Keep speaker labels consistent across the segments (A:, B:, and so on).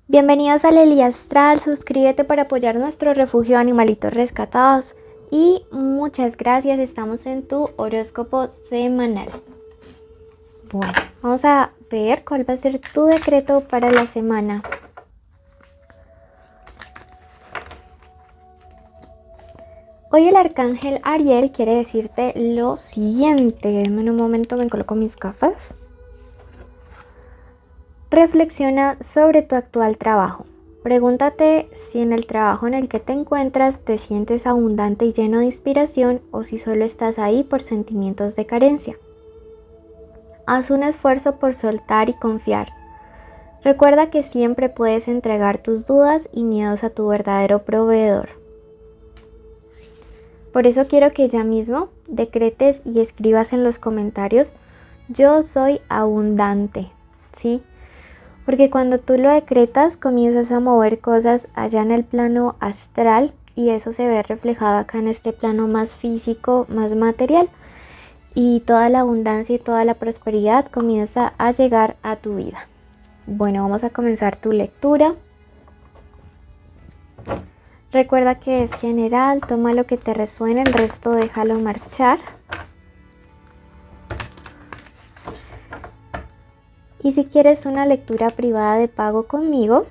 A: Bienvenidos a Lely Astral, suscríbete para apoyar nuestro refugio de animalitos rescatados y muchas gracias, estamos en tu horóscopo semanal. Bueno, vamos a ver cuál va a ser tu decreto para la semana. Hoy el arcángel Ariel quiere decirte lo siguiente. Denme un momento, me coloco mis gafas. Reflexiona sobre tu actual trabajo. Pregúntate si en el trabajo en el que te encuentras te sientes abundante y lleno de inspiración o si solo estás ahí por sentimientos de carencia. Haz un esfuerzo por soltar y confiar. Recuerda que siempre puedes entregar tus dudas y miedos a tu verdadero proveedor. Por eso quiero que ya mismo decretes y escribas en los comentarios: yo soy abundante, ¿sí? Porque cuando tú lo decretas comienzas a mover cosas allá en el plano astral y eso se ve reflejado acá en este plano más físico, más material. Y toda la abundancia y toda la prosperidad comienza a llegar a tu vida. Bueno, vamos a comenzar tu lectura. Recuerda que es general, toma lo que te resuene, el resto déjalo marchar. Y si quieres una lectura privada de pago conmigo,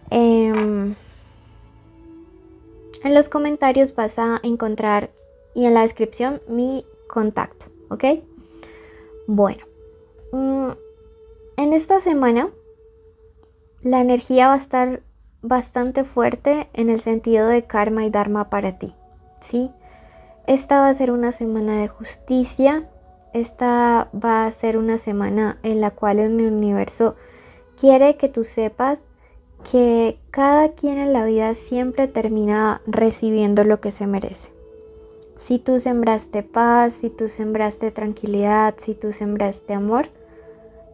A: en los comentarios vas a encontrar y en la descripción mi contacto, ¿ok? Bueno, en esta semana la energía va a estar bastante fuerte en el sentido de karma y dharma para ti, ¿sí? Esta va a ser una semana de justicia. Esta va a ser una semana en la cual el universo quiere que tú sepas que cada quien en la vida siempre termina recibiendo lo que se merece. Si tú sembraste paz, si tú sembraste tranquilidad, si tú sembraste amor,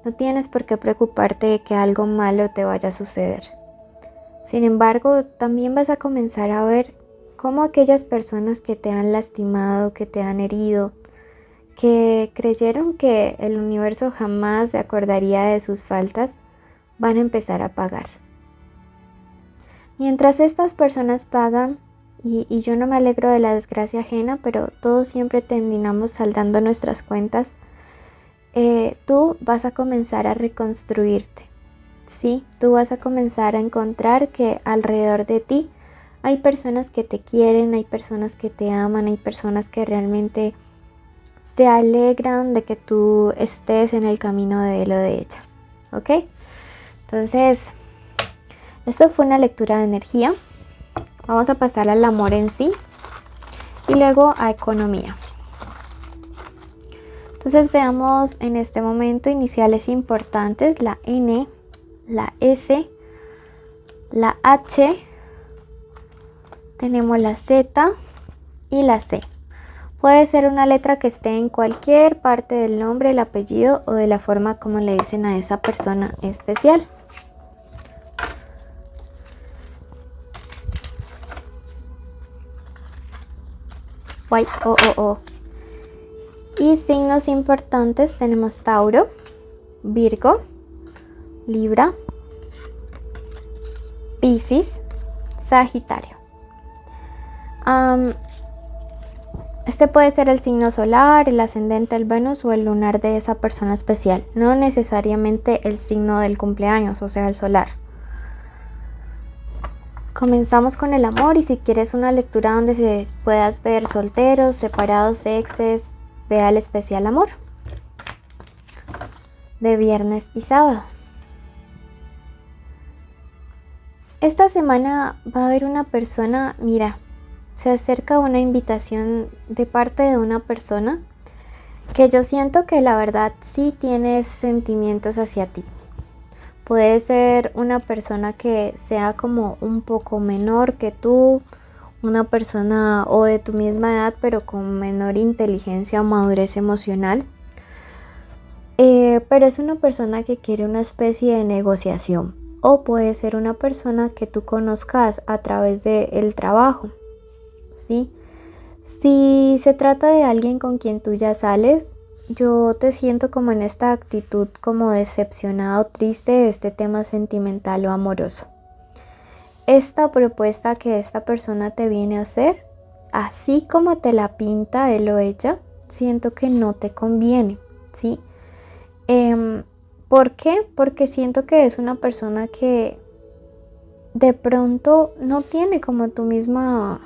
A: no tienes por qué preocuparte de que algo malo te vaya a suceder. Sin embargo, también vas a comenzar a ver cómo aquellas personas que te han lastimado, que te han herido, que creyeron que el universo jamás se acordaría de sus faltas, van a empezar a pagar. Mientras estas personas pagan, y yo no me alegro de la desgracia ajena, pero todos siempre terminamos saldando nuestras cuentas, tú vas a comenzar a reconstruirte, ¿sí? Tú vas a comenzar a encontrar que alrededor de ti hay personas que te quieren, hay personas que te aman, hay personas que realmente se alegran de que tú estés en el camino de él o de ella, ¿ok? Entonces, esto fue una lectura de energía. Vamos a pasar al amor en sí y luego a economía. Entonces veamos en este momento iniciales importantes: la N, la S, la H, tenemos la Z y la C. Puede ser una letra que esté en cualquier parte del nombre, el apellido o de la forma como le dicen a esa persona especial. Y signos importantes tenemos Tauro, Virgo, Libra, Piscis, Sagitario. Este puede ser el signo solar, el ascendente, el Venus o el lunar de esa persona especial, no necesariamente el signo del cumpleaños, o sea, el solar. Comenzamos con el amor y si quieres una lectura donde se puedas ver solteros, separados, exes, vea el especial amor de viernes y sábado. Esta semana va a haber una persona, mira, se acerca una invitación de parte de una persona que yo siento que la verdad sí tiene sentimientos hacia ti. Puede ser una persona que sea como un poco menor que tú, una persona o de tu misma edad pero con menor inteligencia o madurez emocional. Pero es una persona que quiere una especie de negociación, o puede ser una persona que tú conozcas a través del trabajo, ¿sí? Si se trata de alguien con quien tú ya sales yo te siento como en esta actitud como decepcionada o triste de este tema sentimental o amoroso. Esta propuesta que esta persona te viene a hacer, así como te la pinta él o ella, siento que no te conviene, ¿sí? ¿Por qué? Porque siento que es una persona que de pronto no tiene como tu mismo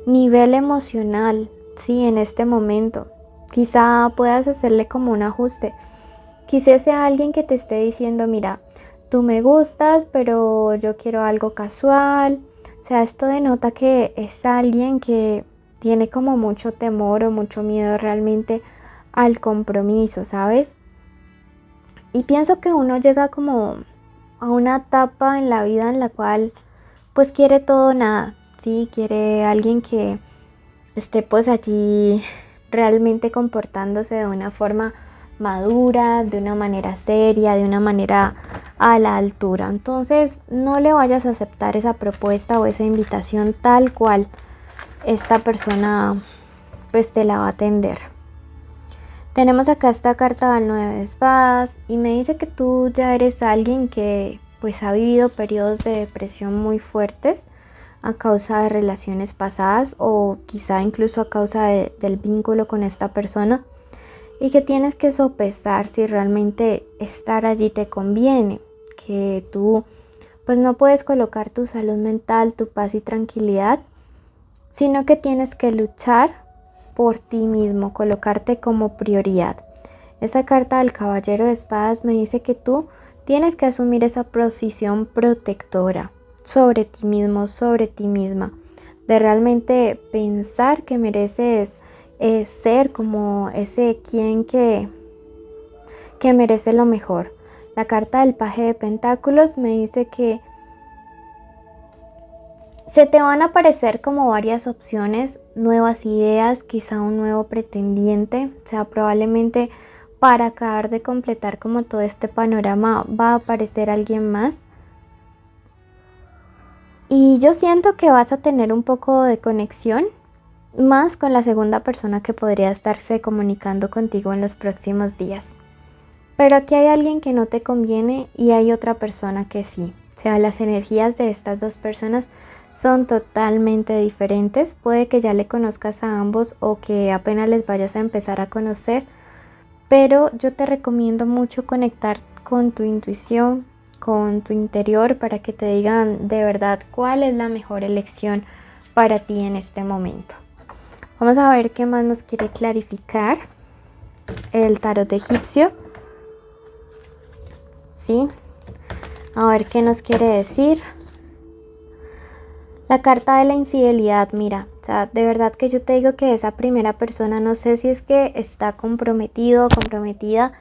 A: nivel emocional, ¿sí? En este momento. Quizá puedas hacerle como un ajuste. Quizá sea alguien que te esté diciendo, mira, tú me gustas, pero yo quiero algo casual. O sea, esto denota que es alguien que tiene como mucho temor o mucho miedo realmente al compromiso, ¿sabes? Y pienso que uno llega como a una etapa en la vida en la cual pues quiere todo o nada, ¿sí? Quiere alguien que esté pues allí realmente comportándose de una forma madura, de una manera seria, de una manera a la altura. Entonces no le vayas a aceptar esa propuesta o esa invitación tal cual esta persona pues te la va a atender. Tenemos acá esta carta del 9 de espadas y me dice que tú ya eres alguien que pues ha vivido periodos de depresión muy fuertes a causa de relaciones pasadas o quizá incluso a causa del vínculo con esta persona y que tienes que sopesar si realmente estar allí te conviene, que tú pues no puedes colocar tu salud mental, tu paz y tranquilidad, sino que tienes que luchar por ti mismo, colocarte como prioridad. Esa carta del caballero de espadas me dice que tú tienes que asumir esa posición protectora sobre ti mismo, sobre ti misma, de realmente pensar que mereces ser como ese quien que merece lo mejor. La carta del paje de pentáculos me dice que se te van a aparecer como varias opciones, nuevas ideas, quizá un nuevo pretendiente, o sea, probablemente para acabar de completar como todo este panorama va a aparecer alguien más. Y yo siento que vas a tener un poco de conexión más con la segunda persona que podría estarse comunicando contigo en los próximos días. Pero aquí hay alguien que no te conviene y hay otra persona que sí. O sea, las energías de estas dos personas son totalmente diferentes. Puede que ya le conozcas a ambos o que apenas les vayas a empezar a conocer. Pero yo te recomiendo mucho conectar con tu intuición, con tu interior para que te digan de verdad cuál es la mejor elección para ti en este momento. Vamos a ver qué más nos quiere clarificar el tarot egipcio. Sí, a ver qué nos quiere decir. La carta de la infidelidad, mira, o sea, de verdad que yo te digo que esa primera persona no sé si es que está comprometido o comprometida,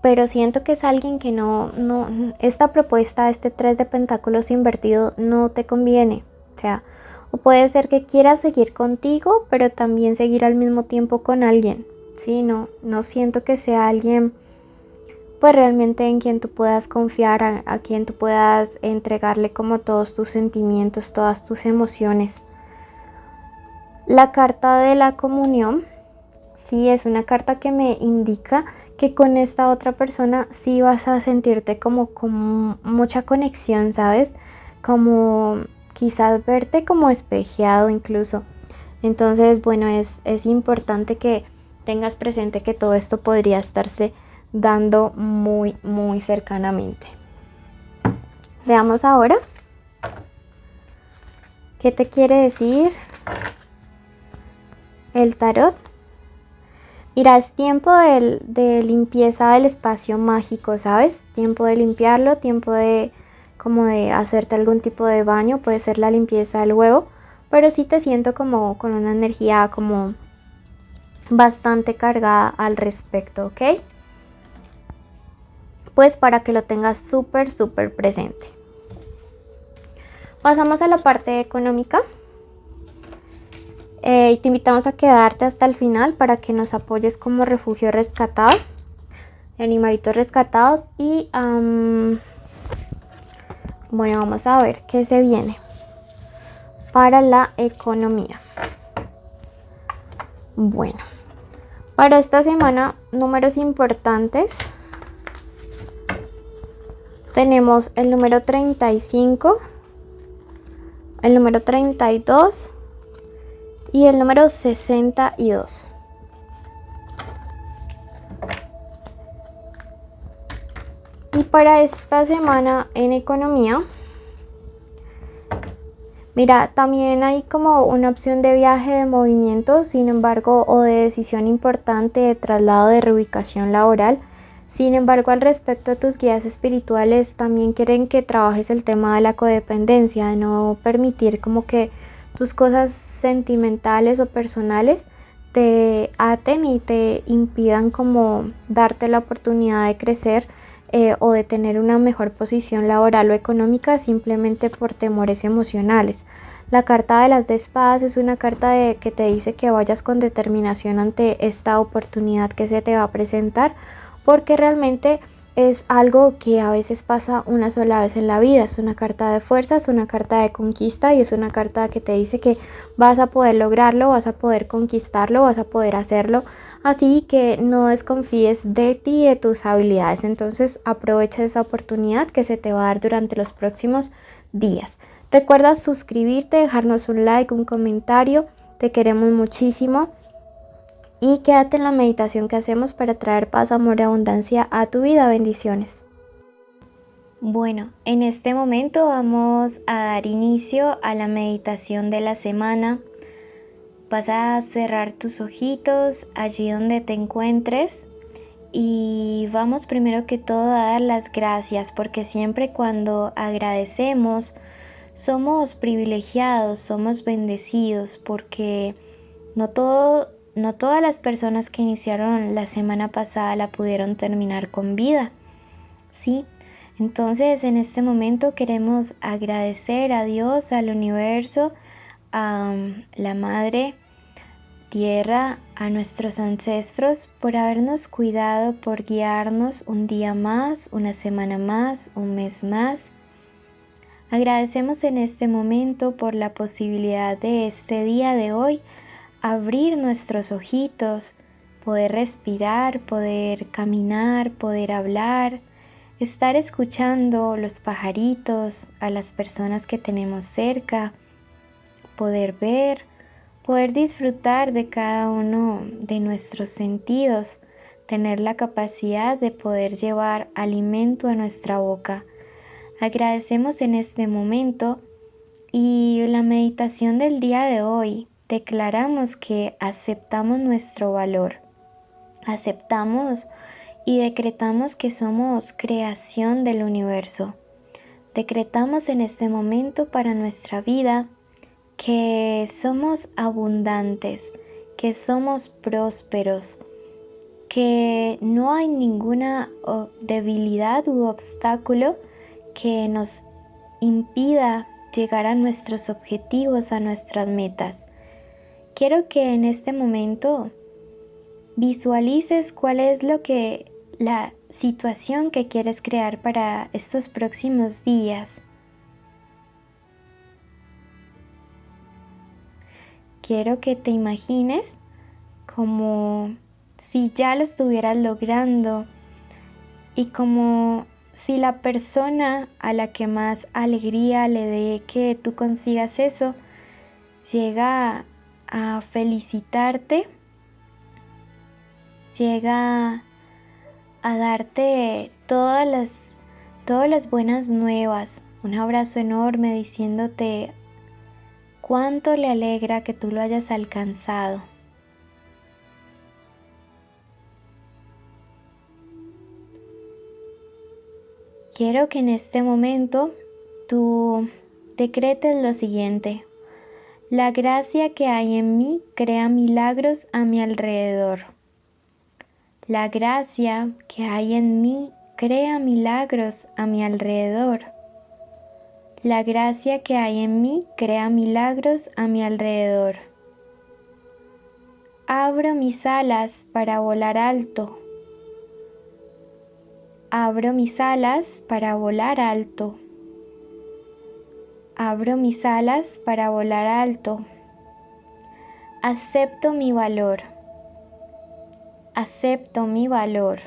A: pero siento que es alguien que no, esta propuesta, este 3 de pentáculos invertido no te conviene, o sea, o puede ser que quieras seguir contigo, pero también seguir al mismo tiempo con alguien, ¿sí? No siento que sea alguien pues realmente en quien tú puedas confiar, a quien tú puedas entregarle como todos tus sentimientos, todas tus emociones. La carta de la comunión, sí, es una carta que me indica que con esta otra persona sí vas a sentirte como con mucha conexión, ¿sabes? Como quizás verte como espejeado incluso. Entonces, bueno, es importante que tengas presente que todo esto podría estarse dando muy cercanamente. Veamos ahora qué te quiere decir el tarot. Mira, es tiempo de limpieza del espacio mágico, ¿sabes? Tiempo de limpiarlo, tiempo de como de hacerte algún tipo de baño, puede ser la limpieza del huevo, pero sí te siento como con una energía como bastante cargada al respecto, ¿ok? Pues para que lo tengas súper presente. Pasamos a la parte económica y te invitamos a quedarte hasta el final para que nos apoyes como refugio rescatado, animalitos rescatados y bueno, vamos a ver qué se viene para la economía. Bueno, Para esta semana, números importantes. Tenemos el número 35, el número 32 y el número 62. Y para esta semana en economía, mira, también hay como una opción de viaje, de movimiento, sin embargo, o de decisión importante de traslado, de reubicación laboral. Sin embargo, al respecto a tus guías espirituales, también quieren que trabajes el tema de la codependencia, de no permitir como que tus cosas sentimentales o personales te aten y te impidan como darte la oportunidad de crecer o de tener una mejor posición laboral o económica simplemente por temores emocionales. La carta de las de espadas es una carta que te dice que vayas con determinación ante esta oportunidad que se te va a presentar, porque realmente es algo que a veces pasa una sola vez en la vida. Es una carta de fuerza, es una carta de conquista y es una carta que te dice que vas a poder lograrlo, vas a poder conquistarlo, vas a poder hacerlo. Así que no desconfíes de ti y de tus habilidades. Entonces aprovecha esa oportunidad que se te va a dar durante los próximos días. Recuerda suscribirte, dejarnos un like, un comentario. Te queremos muchísimo. Y quédate en la meditación que hacemos para traer paz, amor y abundancia a tu vida. Bendiciones. Bueno, en este momento vamos a dar inicio a la meditación de la semana. Vas a cerrar tus ojitos allí donde te encuentres y vamos primero que todo a dar las gracias, porque siempre cuando agradecemos somos privilegiados, somos bendecidos, porque no todas las personas que iniciaron la semana pasada la pudieron terminar con vida, ¿sí? Entonces en este momento queremos agradecer a Dios, al universo, a la Madre Tierra, a nuestros ancestros por habernos cuidado, por guiarnos un día más, una semana más, un mes más. Agradecemos en este momento por la posibilidad de este día de hoy abrir nuestros ojitos, poder respirar, poder caminar, poder hablar, estar escuchando los pajaritos, a las personas que tenemos cerca, poder ver, poder disfrutar de cada uno de nuestros sentidos, tener la capacidad de poder llevar alimento a nuestra boca. Agradecemos en este momento y la meditación del día de hoy. Declaramos que aceptamos nuestro valor, aceptamos y decretamos que somos creación del universo. Decretamos en este momento para nuestra vida que somos abundantes, que somos prósperos, que no hay ninguna debilidad u obstáculo que nos impida llegar a nuestros objetivos, a nuestras metas. Quiero que en este momento visualices cuál es la situación que quieres crear para estos próximos días. Quiero que te imagines como si ya lo estuvieras logrando y como si la persona a la que más alegría le dé que tú consigas eso, llega a felicitarte, llega a darte todas las buenas nuevas, un abrazo enorme diciéndote cuánto le alegra que tú lo hayas alcanzado. Quiero que en este momento tú decretes lo siguiente: la gracia que hay en mí crea milagros a mi alrededor. La gracia que hay en mí crea milagros a mi alrededor. La gracia que hay en mí crea milagros a mi alrededor. Abro mis alas para volar alto. Abro mis alas para volar alto. Abro mis alas para volar alto. Acepto mi valor. Acepto mi valor.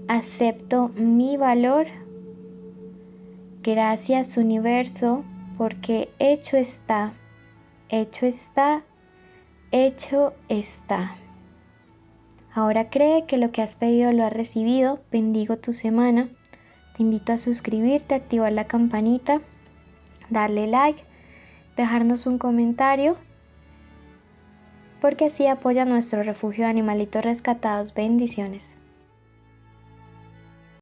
A: Acepto mi valor. Gracias, universo, porque hecho está, hecho está, hecho está. Ahora cree que lo que has pedido lo has recibido. Bendigo tu semana. Te invito a suscribirte, activar la campanita, darle like, dejarnos un comentario, porque así apoya nuestro refugio de animalitos rescatados. Bendiciones.